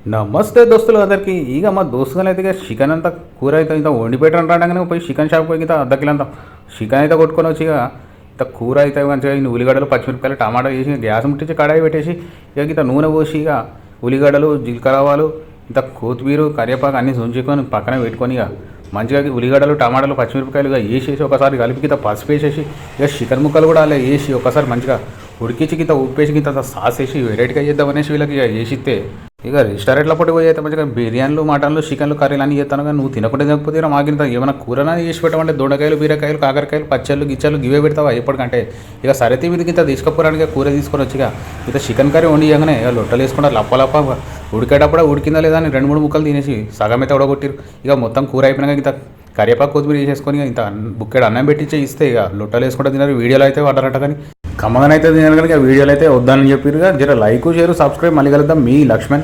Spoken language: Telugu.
నమస్తే దోస్తులు అందరికి ಈಗ మా దోస్తులు అయితే చికెన్ అంతా కూర అయితే ఇంత వండి పెట్టండి రాగానే పోయి చికెన్ షాప్ పోయి ఇంత అర్ధ కిలో అంత చికెన్ అయితే కొట్టుకొని వచ్చి ఇక ఇంత కూర అయితే మంచిగా ఇన్ని ఉల్లిగడ్డలు పచ్చిమిరపకాయలు టమాటా వేసి గ్యాస్ ముట్టించి కడాయి పెట్టేసి ఇక ఇంత నూనె పోసి ఇక ఉల్లిగడ్డలు జీలకర్ర ఆవాలు ఇంత కొత్తిమీర కరివేపాకు అన్నీ ఉంచుకొని పక్కన పెట్టుకొని ఇక మంచిగా ఉల్లిగడ్డలు టమాటాలు పచ్చిమిరపకాయలు ఇక వేసేసి ఒకసారి కలిపి కింద పసుపు వేసేసి ఇక చికెన్ ముక్కలు కూడా అలా వేసి ఒకసారి మంచిగా ఉడికించి కింద ఉప్పేసి కింద సాస్ వేసి వెరైటీగా చేద్దామనేసి వీళ్ళకి ఇక వేసిస్తే ఇక రెస్టారెంట్లో పట్టి పోయి అయితే మంచిగా బిర్యానీలు మటన్లు చికెన్లు కర్రీలు అన్నీ చేస్తాను కానీ నువ్వు తినకుండా తినకపోతే మాకింత ఏమైనా కూరనా చేసి పెట్టమంటే దొండకాయలు బీరకాయలు కాకరకాయలు పచ్చళ్ళు గిచ్చళ్ళు ఇవే పెడతావా ఎప్పటికంటే ఇక సరైతే మీదకి ఇంత తీసుకుపోరానికి కూర తీసుకొని వచ్చి ఇక చికెన్ కర్రీ వండి ఇవ్వగానే ఇక లొట్టలు వేసుకుంటా లప్ప ఉడికేటప్పుడు ఉడికిందా లేదా అని 2-3 ముక్కలు తినేసి సగం అయితే ఉడగొట్టిరు ఇక మొత్తం కూర అయిపోయినాక ఇంత కరివేపాకు కొత్తిమీర వేసేసుకొని ఇంత బుక్కెడు అన్నం పెట్టించే ఇస్తే ఇక లొట్టలు వేసుకుంటా తిన్నారు వీడియోలో అయితే వాడరట కానీ కమ్మగానైతే తినారు కానీ వీడియోలు అయితే వద్దని చెప్పారు జర లైక్ షేర్ సబ్స్క్రైబ్ మళ్ళీ కలుద్దాం మీ లక్ష్మణ్.